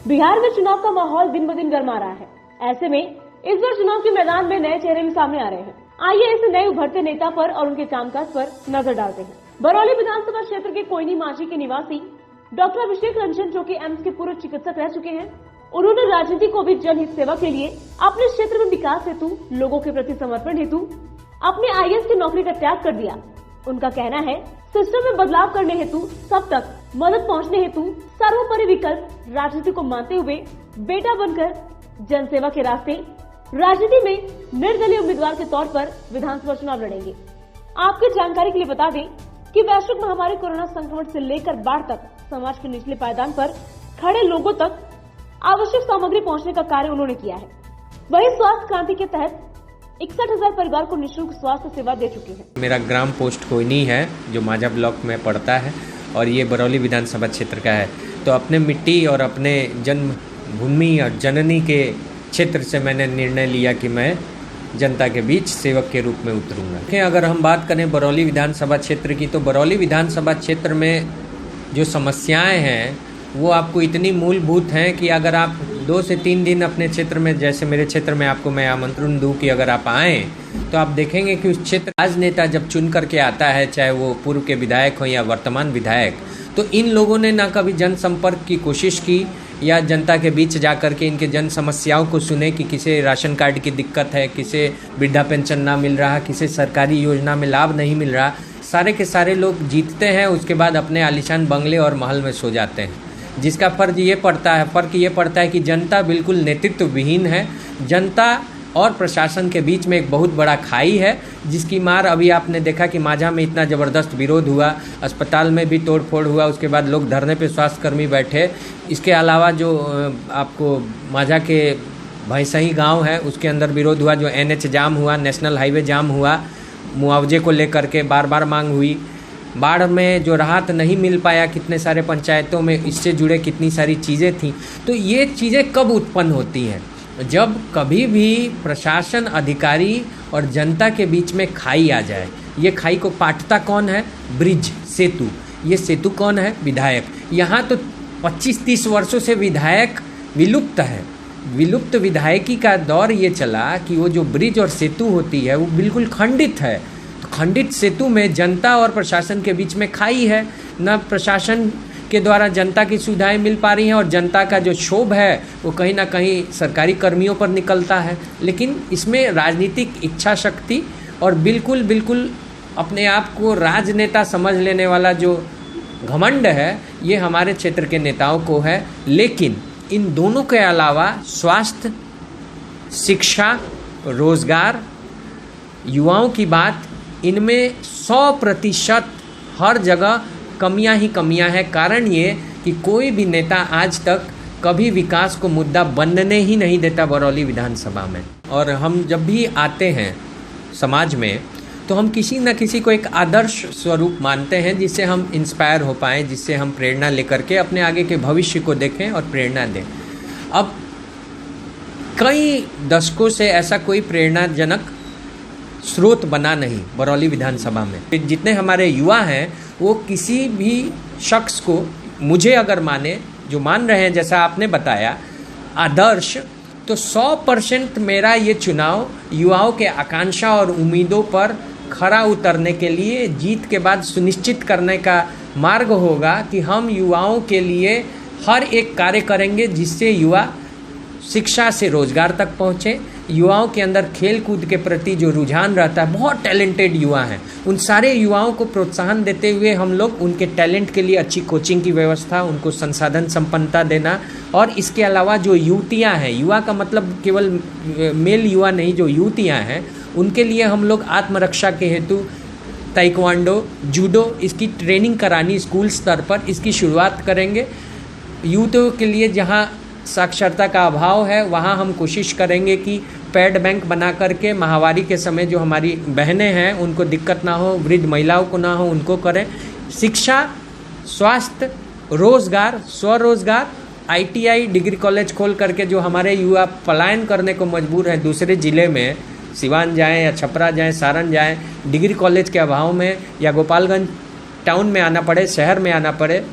बिहार में चुनाव का माहौल दिन ब दिन गर्मा रहा है। ऐसे में इस बार चुनाव के मैदान में नए चेहरे भी सामने आ रहे हैं। आइए इस नए उभरते नेता पर और उनके कामकाज पर नजर डालते हैं। बरौली विधानसभा क्षेत्र के कोयनी मांझी के निवासी डॉक्टर अभिषेक रंजन, जो कि एम्स के पूर्व चिकित्सक रह चुके हैं, उन्होंने राजनीति को भी जनहित सेवा के लिए अपने क्षेत्र में विकास हेतु, लोगों के प्रति समर्पण हेतु अपने IAS की नौकरी का त्याग कर दिया। उनका कहना है, सिस्टम में बदलाव करने हेतु, सब तक मदद पहुंचने हेतु सर्वोपरि विकल्प राजनीति को मानते हुए बेटा बनकर जनसेवा के रास्ते राजनीति में निर्दलीय उम्मीदवार के तौर पर विधानसभा चुनाव लड़ेंगे। आपकी जानकारी के लिए बता दें कि वैश्विक महामारी कोरोना संक्रमण से लेकर बाढ़ तक समाज के निचले पायदान पर खड़े लोगों तक आवश्यक सामग्री पहुंचने का कार्य उन्होंने किया है। वहीं स्वास्थ्य क्रांति के तहत 61,000 परिवार को निःशुल्क स्वास्थ्य सेवा दे चुके हैं। मेरा ग्राम पोस्ट कोयनी है, जो माझा ब्लॉक में पड़ता है, और ये बरौली विधानसभा क्षेत्र का है। तो अपने मिट्टी और अपने जन्मभूमि और जननी के क्षेत्र से मैंने निर्णय लिया कि मैं जनता के बीच सेवक के रूप में उतरूंगा। अगर हम बात करें बरौली विधानसभा क्षेत्र की, तो बरौली विधानसभा क्षेत्र में जो समस्याएं हैं वो आपको इतनी मूलभूत हैं कि अगर आप 2 से 3 दिन अपने क्षेत्र में, जैसे मेरे क्षेत्र में आपको मैं आमंत्रण दूं कि अगर आप आएँ तो आप देखेंगे कि उस क्षेत्र राजनेता जब चुन करके आता है, चाहे वो पूर्व के विधायक हो या वर्तमान विधायक, तो इन लोगों ने ना कभी जनसंपर्क की कोशिश की या जनता के बीच जा कर के इनके जन समस्याओं को सुने कि किसे राशन कार्ड की दिक्कत है, किसे वृद्धा पेंशन ना मिल रहा, किसे सरकारी योजना में लाभ नहीं मिल रहा। सारे के सारे लोग जीतते हैं, उसके बाद अपने आलीशान बंगले और महल में सो जाते हैं। जिसका फर्क ये पड़ता है कि जनता बिल्कुल नेतृत्व विहीन है। जनता और प्रशासन के बीच में एक बहुत बड़ा खाई है, जिसकी मार अभी आपने देखा कि माझा में इतना ज़बरदस्त विरोध हुआ, अस्पताल में भी तोड़फोड़ हुआ, उसके बाद लोग धरने पे स्वास्थ्यकर्मी बैठे। इसके अलावा जो आपको माझा के भैंसही गांव है, उसके अंदर विरोध हुआ, जो NH जाम हुआ, नेशनल हाईवे जाम हुआ, मुआवजे को लेकर के बार बार मांग हुई। बाढ़ में जो राहत नहीं मिल पाया कितने सारे पंचायतों में, इससे जुड़े कितनी सारी चीज़ें थीं। तो ये चीज़ें कब उत्पन्न होती हैं? जब कभी भी प्रशासन, अधिकारी और जनता के बीच में खाई आ जाए। ये खाई को पाटता कौन है? ब्रिज, सेतु। ये सेतु कौन है? विधायक। यहाँ तो 25-30 वर्षों से विधायक विलुप्त है। विलुप्त विधायकी का दौर ये चला कि वो जो ब्रिज और सेतु होती है वो बिल्कुल खंडित है। तो खंडित सेतु में जनता और प्रशासन के बीच में खाई है। न प्रशासन के द्वारा जनता की सुविधाएं मिल पा रही हैं और जनता का जो क्षोभ है वो कहीं ना कहीं सरकारी कर्मियों पर निकलता है। लेकिन इसमें राजनीतिक इच्छा शक्ति और बिल्कुल अपने आप को राजनेता समझ लेने वाला जो घमंड है, ये हमारे क्षेत्र के नेताओं को है। लेकिन इन दोनों के अलावा स्वास्थ्य, शिक्षा, रोजगार, युवाओं की बात, इनमें 100% हर जगह कमियां ही कमियां हैं। कारण ये कि कोई भी नेता आज तक कभी विकास को मुद्दा बनने ही नहीं देता बरौली विधानसभा में। और हम जब भी आते हैं समाज में तो हम किसी न किसी को एक आदर्श स्वरूप मानते हैं, जिससे हम इंस्पायर हो पाएँ, जिससे हम प्रेरणा लेकर के अपने आगे के भविष्य को देखें और प्रेरणा दें। अब कई दशकों से ऐसा कोई प्रेरणाजनक स्रोत बना नहीं बरौली विधानसभा में। जितने हमारे युवा हैं वो किसी भी शख्स को, मुझे अगर माने, जो मान रहे हैं जैसा आपने बताया आदर्श, तो 100% मेरा ये चुनाव युवाओं के आकांक्षा और उम्मीदों पर खरा उतरने के लिए जीत के बाद सुनिश्चित करने का मार्ग होगा कि हम युवाओं के लिए हर एक कार्य करेंगे जिससे युवा शिक्षा से रोजगार तक पहुँचे। युवाओं के अंदर खेल कूद के प्रति जो रुझान रहता है, बहुत टैलेंटेड युवा हैं, उन सारे युवाओं को प्रोत्साहन देते हुए हम लोग उनके टैलेंट के लिए अच्छी कोचिंग की व्यवस्था, उनको संसाधन संपन्नता देना। और इसके अलावा जो युवतियां हैं, युवा का मतलब केवल मेल युवा नहीं, जो युवतियां हैं उनके लिए हम लोग आत्मरक्षा के हेतु ताइक्वांडो, जूडो, इसकी ट्रेनिंग करानी स्कूल स्तर पर, इसकी शुरुआत करेंगे। यूथों के लिए जहाँ साक्षरता का अभाव है वहाँ हम कोशिश करेंगे कि पैड बैंक बना करके माहवारी के समय जो हमारी बहनें हैं उनको दिक्कत ना हो, वृद्ध महिलाओं को ना हो, उनको करें। शिक्षा, स्वास्थ्य, रोजगार, स्वरोजगार, ITI डिग्री कॉलेज खोल करके जो हमारे युवा पलायन करने को मजबूर हैं दूसरे ज़िले में, सिवान जाएं या छपरा जाएं, सारण जाएं, डिग्री कॉलेज के अभाव में, या गोपालगंज टाउन में आना पड़े, शहर में आना पड़े,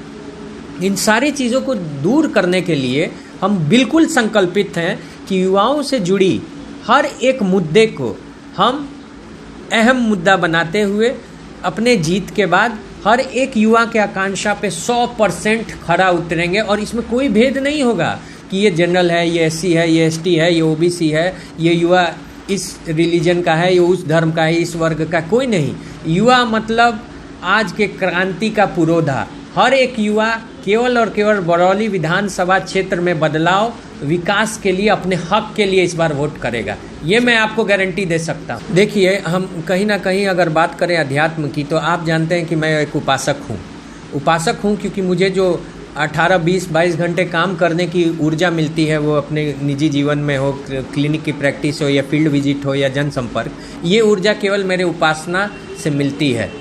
इन सारी चीज़ों को दूर करने के लिए हम बिल्कुल संकल्पित हैं कि युवाओं से जुड़ी हर एक मुद्दे को हम अहम मुद्दा बनाते हुए अपने जीत के बाद हर एक युवा के आकांक्षा पे 100% खरा उतरेंगे। और इसमें कोई भेद नहीं होगा कि ये जनरल है, ये एससी है, ये एसटी है, ये ओबीसी है, ये युवा इस रिलीजन का है, ये उस धर्म का है, इस वर्ग का, कोई नहीं। युवा मतलब आज के क्रांति का पुरोधा। हर एक युवा केवल और केवल बरौली विधानसभा क्षेत्र में बदलाव, विकास के लिए, अपने हक के लिए इस बार वोट करेगा। ये मैं आपको गारंटी दे सकता हूँ। देखिए, हम कहीं ना कहीं अगर बात करें अध्यात्म की, तो आप जानते हैं कि मैं एक उपासक हूँ क्योंकि मुझे जो 18, 20, 22 घंटे काम करने की ऊर्जा मिलती है, वो अपने निजी जीवन में हो, क्लिनिक की प्रैक्टिस हो या फील्ड विजिट हो या जनसंपर्क, ये ऊर्जा केवल मेरे उपासना से मिलती है।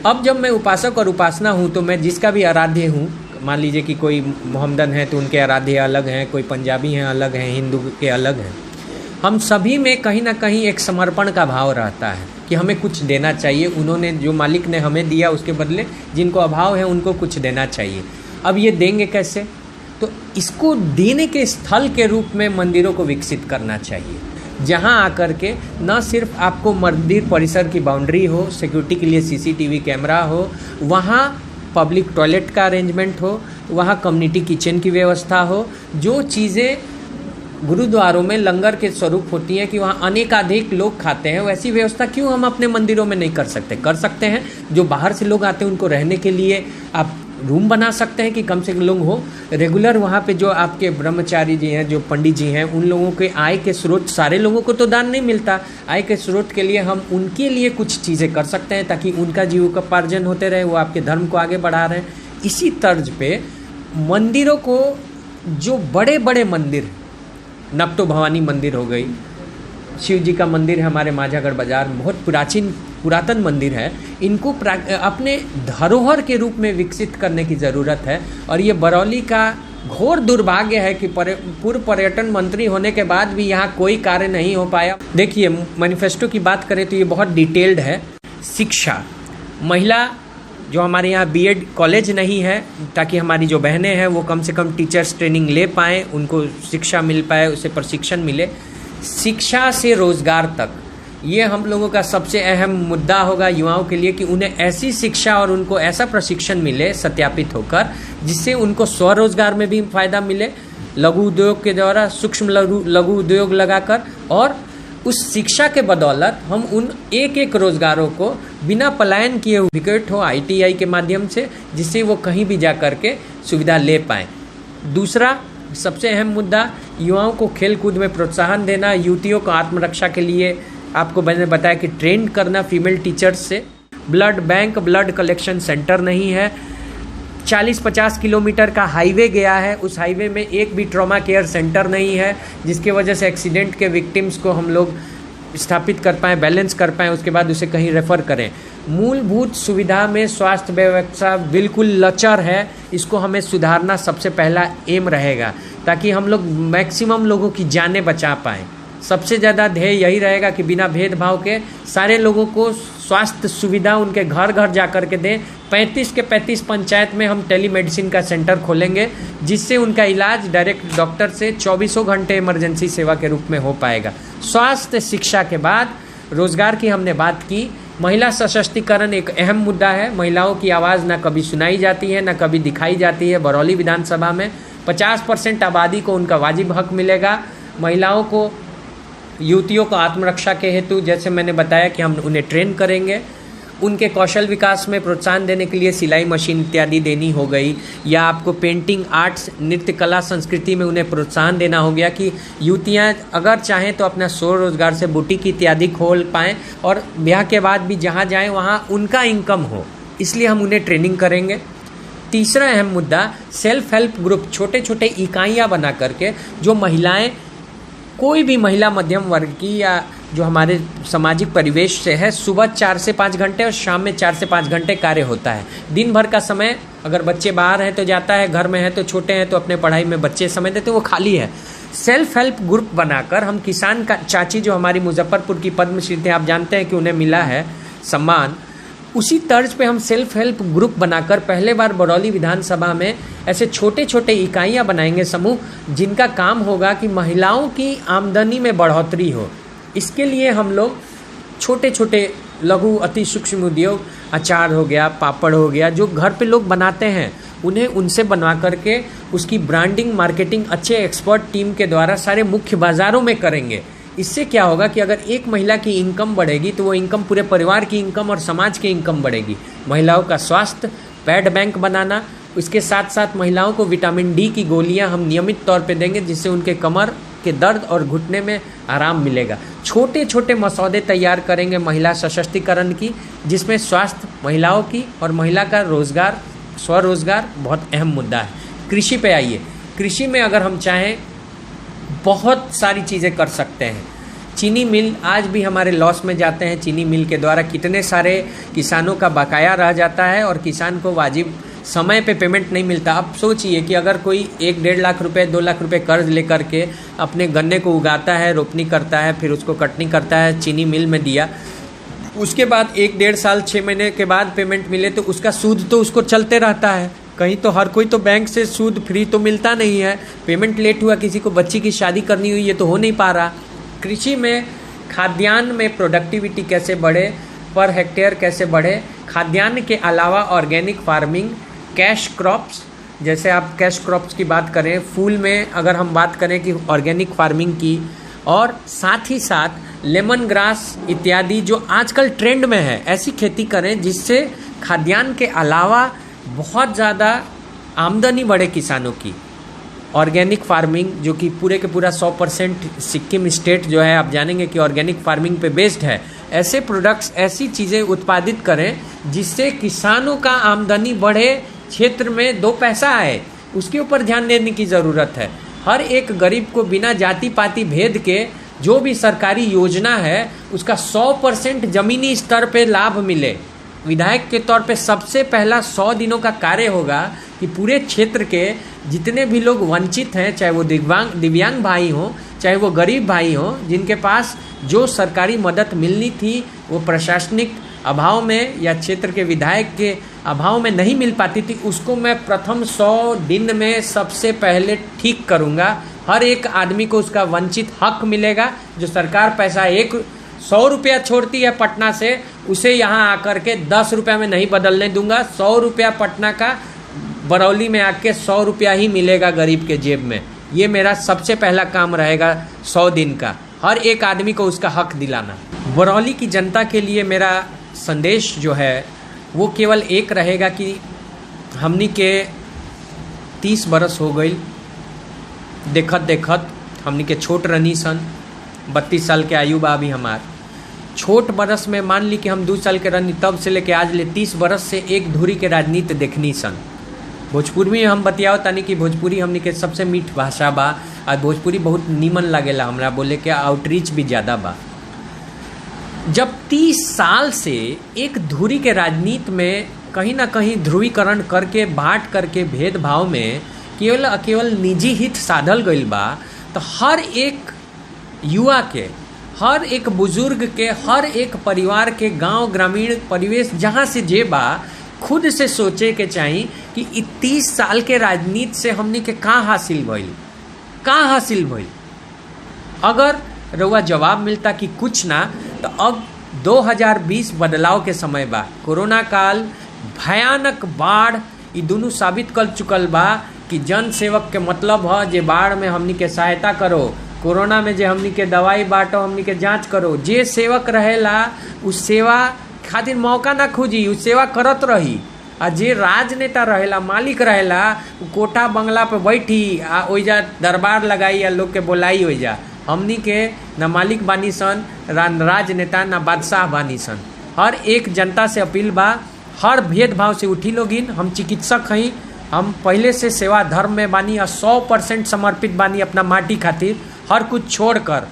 अब जब मैं उपासक और उपासना हूँ तो मैं जिसका भी आराध्य हूँ, मान लीजिए कि कोई मोहम्मदन है तो उनके आराध्य अलग हैं, कोई पंजाबी हैं अलग हैं, हिंदू के अलग हैं, हम सभी में कहीं ना कहीं एक समर्पण का भाव रहता है कि हमें कुछ देना चाहिए। उन्होंने जो मालिक ने हमें दिया उसके बदले जिनको अभाव है उनको कुछ देना चाहिए। अब ये देंगे कैसे? तो इसको देने के स्थल के रूप में मंदिरों को विकसित करना चाहिए, जहां आकर के न सिर्फ आपको मंदिर परिसर की बाउंड्री हो, सिक्योरिटी के लिए सीसीटीवी कैमरा हो, वहां पब्लिक टॉयलेट का अरेंजमेंट हो, वहां कम्युनिटी किचन की व्यवस्था हो, जो चीज़ें गुरुद्वारों में लंगर के स्वरूप होती हैं कि वहाँ अनेकाधिक लोग खाते हैं, वैसी व्यवस्था क्यों हम अपने मंदिरों में नहीं कर सकते? कर सकते हैं। जो बाहर से लोग आते हैं उनको रहने के लिए आप रूम बना सकते हैं कि कम से कम लोग हो। रेगुलर वहाँ पे जो आपके ब्रह्मचारी जी हैं, जो पंडित जी हैं, उन लोगों के आय के स्रोत, सारे लोगों को तो दान नहीं मिलता, आय के स्रोत के लिए हम उनके लिए कुछ चीज़ें कर सकते हैं ताकि उनका जीविकोपार्जन होते रहे, वो आपके धर्म को आगे बढ़ा रहे हैं। इसी तर्ज पे मंदिरों को, जो बड़े बड़े मंदिर, नपतो भवानी मंदिर हो गई, शिव जी का मंदिर है हमारे माझागढ़ बाजार में, बहुत पुरातन मंदिर है, इनको अपने धरोहर के रूप में विकसित करने की ज़रूरत है। और ये बरौली का घोर दुर्भाग्य है कि पूर्व पर्यटन मंत्री होने के बाद भी यहाँ कोई कार्य नहीं हो पाया। देखिए, मैनिफेस्टो की बात करें तो ये बहुत डिटेल्ड है। शिक्षा, महिला जो हमारे यहाँ बीएड कॉलेज नहीं है, ताकि हमारी जो बहनें हैं वो कम से कम टीचर्स ट्रेनिंग ले पाएँ, उनको शिक्षा मिल पाए, उसे प्रशिक्षण मिले। शिक्षा से रोजगार तक, ये हम लोगों का सबसे अहम मुद्दा होगा युवाओं के लिए कि उन्हें ऐसी शिक्षा और उनको ऐसा प्रशिक्षण मिले सत्यापित होकर, जिससे उनको स्वरोजगार में भी फायदा मिले, लघु उद्योग के द्वारा सूक्ष्म लघु उद्योग लगाकर, और उस शिक्षा के बदौलत हम उन एक एक रोजगारों को बिना पलायन किए विकेट हो ITI के माध्यम से, जिससे वो कहीं भी जा कर के सुविधा ले पाएँ। दूसरा सबसे अहम मुद्दा, युवाओं को खेल कूद में प्रोत्साहन देना, युवतियों को आत्मरक्षा के लिए आपको मैंने बताया कि ट्रेन करना फीमेल टीचर्स से। Blood bank, blood collection centre नहीं है। 40-50 किलोमीटर का हाईवे गया है, उस हाईवे में एक भी ट्रॉमा केयर सेंटर नहीं है, जिसके वजह से एक्सीडेंट के विक्टिम्स को हम लोग स्थापित कर पाएँ, बैलेंस कर पाएँ, उसके बाद उसे कहीं रेफ़र करें। मूलभूत सुविधा में स्वास्थ्य व्यवस्था बिल्कुल लचर है, इसको हमें सुधारना सबसे पहला एम रहेगा, ताकि हम लोग मैक्सिमम लोगों की जानें बचा पाएँ। सबसे ज़्यादा ध्येय यही रहेगा कि बिना भेदभाव के सारे लोगों को स्वास्थ्य सुविधा उनके घर घर जा कर के दें। 35 के 35 पंचायत में हम टेलीमेडिसिन का सेंटर खोलेंगे, जिससे उनका इलाज डायरेक्ट डॉक्टर से 24 घंटे इमरजेंसी सेवा के रूप में हो पाएगा। स्वास्थ्य, शिक्षा के बाद रोजगार की हमने बात की। महिला सशक्तिकरण एक अहम मुद्दा है। महिलाओं की आवाज़ ना कभी सुनाई जाती है, ना कभी दिखाई जाती है। बरौली विधानसभा में 50% आबादी को उनका वाजिब हक मिलेगा। महिलाओं को, युवतियों को आत्मरक्षा के हेतु, जैसे मैंने बताया कि हम उन्हें ट्रेन करेंगे, उनके कौशल विकास में प्रोत्साहन देने के लिए सिलाई मशीन इत्यादि देनी हो गई, या आपको पेंटिंग, आर्ट्स, नृत्य कला, संस्कृति में उन्हें प्रोत्साहन देना हो गया कि युवतियां अगर चाहें तो अपना स्वरोजगार से बुटीक इत्यादि खोल पाएँ और ब्याह के बाद भी जहां जाएं वहां उनका इनकम हो, इसलिए हम उन्हें ट्रेनिंग करेंगे। तीसरा अहम मुद्दा, सेल्फ हेल्प ग्रुप, छोटे छोटे इकाइयाँ बना करके जो महिलाएँ, कोई भी महिला मध्यम वर्ग की या जो हमारे सामाजिक परिवेश से है, सुबह 4 से 5 घंटे और शाम में 4 से 5 घंटे कार्य होता है। दिन भर का समय अगर बच्चे बाहर हैं तो जाता है, घर में है तो छोटे हैं तो अपने पढ़ाई में बच्चे समय देते, वो खाली है। सेल्फ हेल्प ग्रुप बनाकर हम किसान का चाची जो हमारी मुजफ्फरपुर की पद्मश्री थे, आप जानते हैं कि उन्हें मिला है सम्मान, उसी तर्ज पे हम सेल्फ हेल्प ग्रुप बनाकर पहले बार बरौली विधानसभा में ऐसे छोटे छोटे इकाइयां बनाएंगे, समूह, जिनका काम होगा कि महिलाओं की आमदनी में बढ़ोतरी हो। इसके लिए हम लोग छोटे छोटे लघु अति सूक्ष्म उद्योग, अचार हो गया, पापड़ हो गया, जो घर पे लोग बनाते हैं उन्हें उनसे बनवा करके उसकी ब्रांडिंग मार्केटिंग अच्छे एक्सपर्ट टीम के द्वारा सारे मुख्य बाज़ारों में करेंगे। इससे क्या होगा कि अगर एक महिला की इनकम बढ़ेगी तो वो इनकम पूरे परिवार की इनकम और समाज की इनकम बढ़ेगी। महिलाओं का स्वास्थ्य, पैड बैंक बनाना, इसके साथ साथ महिलाओं को विटामिन डी की गोलियां हम नियमित तौर पे देंगे, जिससे उनके कमर के दर्द और घुटने में आराम मिलेगा। छोटे छोटे मसौदे तैयार करेंगे महिला सशक्तिकरण की, जिसमें स्वास्थ्य, महिलाओं की और महिला का रोजगार, स्वरोजगार बहुत अहम मुद्दा है। कृषि पे आइए। कृषि में अगर हम चाहें बहुत सारी चीज़ें कर सकते हैं। चीनी मिल आज भी हमारे लॉस में जाते हैं। चीनी मिल के द्वारा कितने सारे किसानों का बकाया रह जाता है और किसान को वाजिब समय पे पेमेंट नहीं मिलता। अब सोचिए कि अगर कोई 1-1.5 लाख रुपए, 2 लाख रुपए कर्ज लेकर के अपने गन्ने को उगाता है, रोपनी करता है, फिर उसको कटनी करता है, चीनी मिल में दिया, उसके बाद 1-1.5 साल 6 महीने के बाद पेमेंट मिले तो उसका सूद तो उसको चलते रहता है। कहीं तो हर कोई तो बैंक से सूद फ्री तो मिलता नहीं है। पेमेंट लेट हुआ, किसी को बच्ची की शादी करनी हुई, ये तो हो नहीं पा रहा। कृषि में खाद्यान्न में प्रोडक्टिविटी कैसे बढ़े, पर हेक्टेयर कैसे बढ़े, खाद्यान्न के अलावा ऑर्गेनिक फार्मिंग, कैश क्रॉप्स, जैसे आप कैश क्रॉप्स की बात करें, फूल में अगर हम बात करें कि ऑर्गेनिक फार्मिंग की, और साथ ही साथ लेमन ग्रास इत्यादि जो आजकल ट्रेंड में है, ऐसी खेती करें जिससे खाद्यान्न के अलावा बहुत ज़्यादा आमदनी बढ़े किसानों की। ऑर्गेनिक फार्मिंग जो कि पूरे के पूरा 100% सिक्किम स्टेट जो है, आप जानेंगे कि ऑर्गेनिक फार्मिंग पे बेस्ड है। ऐसे प्रोडक्ट्स, ऐसी चीज़ें उत्पादित करें जिससे किसानों का आमदनी बढ़े, क्षेत्र में 2 पैसा आए, उसके ऊपर ध्यान देने की ज़रूरत है। हर एक गरीब को बिना जाति पाति भेद के जो भी सरकारी योजना है उसका 100% ज़मीनी स्तर पे लाभ मिले। विधायक के तौर पे सबसे पहला 100 दिनों का कार्य होगा कि पूरे क्षेत्र के जितने भी लोग वंचित हैं, चाहे वो दिव्यांग भाई हों, चाहे वो गरीब भाई हों, जिनके पास जो सरकारी मदद मिलनी थी वो प्रशासनिक अभाव में या क्षेत्र के विधायक के अभाव में नहीं मिल पाती थी, उसको मैं प्रथम 100 दिन में सबसे पहले ठीक करूँगा। हर एक आदमी को उसका वंचित हक मिलेगा। जो सरकार पैसा 100 रुपया छोड़ती है पटना से, उसे यहाँ आकर के 10 रुपया में नहीं बदलने दूंगा। 100 रुपया पटना का बरौली में आके 100 रुपया ही मिलेगा गरीब के जेब में। ये मेरा सबसे पहला काम रहेगा 100 दिन का, हर एक आदमी को उसका हक दिलाना। बरौली की जनता के लिए मेरा संदेश जो है वो केवल एक रहेगा कि हमनी के 30 बरस हो गई, देखत देखत हमनी के छोट रनी सन, 32 साल के आयु बा अभी हमार। छोट बरस में मान ली कि हम 2 साल के रनी, तब से लेके आज ले 30 बरस से एक धुरी के राजनीति देखनी सन। भोजपुरी में हम बतियाओ तानी कि भोजपुरी हमनी के सबसे मीठ भाषा बा, और भोजपुरी बहुत नीमन लागेला हमरा बोले के, आउटरीच भी ज़्यादा बा। जब 30 साल से एक धुरी के राजनीति में कहीं ना कहीं ध्रुवीकरण करके, बांट करके, भेदभाव में केवल निजी हित साधल गईल बा, तो हर एक युवा के, हर एक बुजुर्ग के, हर एक परिवार के, गांव ग्रामीण परिवेश जहां से जे बा, खुद से सोचे के चाहिए कि 30 साल के राजनीति से हमने के का हासिल भइल। अगर रउआ जवाब मिलता कि कुछ ना, तो अब 2020 बदलाव के समय बा। कोरोना काल, भयानक बाढ़, ये दोनों साबित कर चुकल बा कि जन सेवक के मतलब है जे बाढ़ में हमनी के सहायता करो, कोरोना में जे हमनी के दवाई बांटो, हमनी के जांच करो। जे सेवक रहेला उस सेवा खातिर मौका ना खोजी, उस सेवा करत रही। आ जे राजनेता रहेला, मालिक रहेला, कोठा बंगला पे बैठी आ ओइजा दरबार लगाई या लोग के बोलाई ओइजा। हमनी के न मालिक बानी सन, राजनेता न बादशाह बानी सन। हर एक जनता से अपील बा, हर भेदभाव से उठी लोगिन। हम चिकित्सक हई, हम पहले से सेवा धर्म में बानी और 100% समर्पित बानी अपना माटी खातिर, हर कुछ छोड़कर।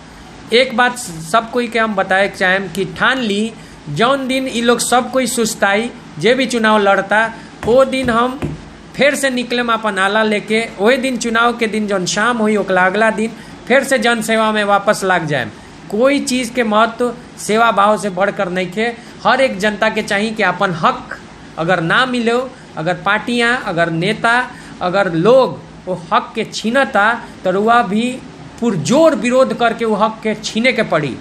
एक बात सब कोई के हम बताए चाहें कि ठान ली, जौन दिन ये लोग सब कोई सुस्ताई, जे भी चुनाव लड़ता, वो दिन हम फिर से निकले अपन आला लेके, वही दिन चुनाव के दिन जौन शाम हुई ओकला अगला दिन फिर से जन सेवा में वापस लग जाए। कोई चीज़ के महत्व सेवा भाव से बढ़कर नहीं खे। हर एक जनता के चाहिए कि अपन हक अगर ना मिले, अगर पार्टियां, अगर नेता, अगर लोग वो हक के छीनता तो रुआ भी पुरजोर विरोध करके वो हक के छीने के पड़ी।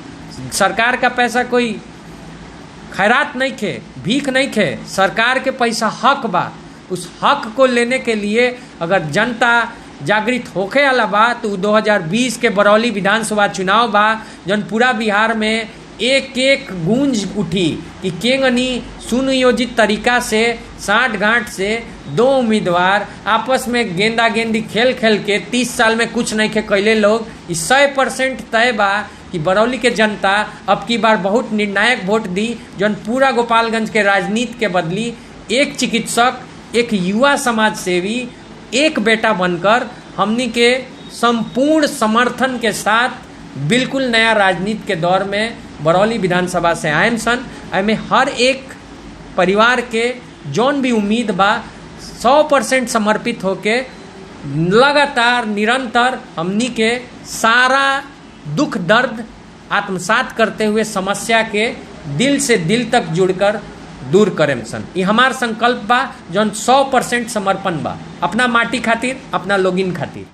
सरकार का पैसा कोई खैरात नहीं खे, भीख नहीं खे, सरकार के पैसा हक बा। उस हक को लेने के लिए अगर जनता जागृत होके वाला बा तो 2020 के बरौली विधानसभा चुनाव बा जन पूरा बिहार में एक एक गूंज उठी कि केंगनी सुनियोजित तरीका से 60 गांठ से 2 उम्मीदवार आपस में गेंदा गेंदी खेल खेल के 30 साल में कुछ नहीं के कैले लोग 100% तय बा कि बरौली के जनता अब की बार बहुत निर्णायक वोट दी जन पूरा गोपालगंज के राजनीति के बदली एक चिकित्सक, एक युवा समाज सेवी, एक बेटा बनकर हमनी के संपूर्ण समर्थन के साथ बिल्कुल नया राजनीति के दौर में बरौली विधानसभा से आयम सन। एमे हर एक परिवार के जौन भी उम्मीद बा 100% समर्पित होके लगातार निरंतर हमनी के सारा दुख दर्द आत्मसात करते हुए समस्या के दिल से दिल तक जुड़कर दूर करें सन। ये हमार संकल्प बा जौन 100% समर्पण बा अपना माटी खातिर, अपना लोगिन खातिर।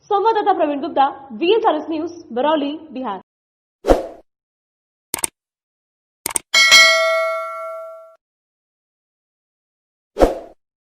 संवाददाता प्रवीण गुप्ता, VSRS न्यूज, बरौली, बिहार।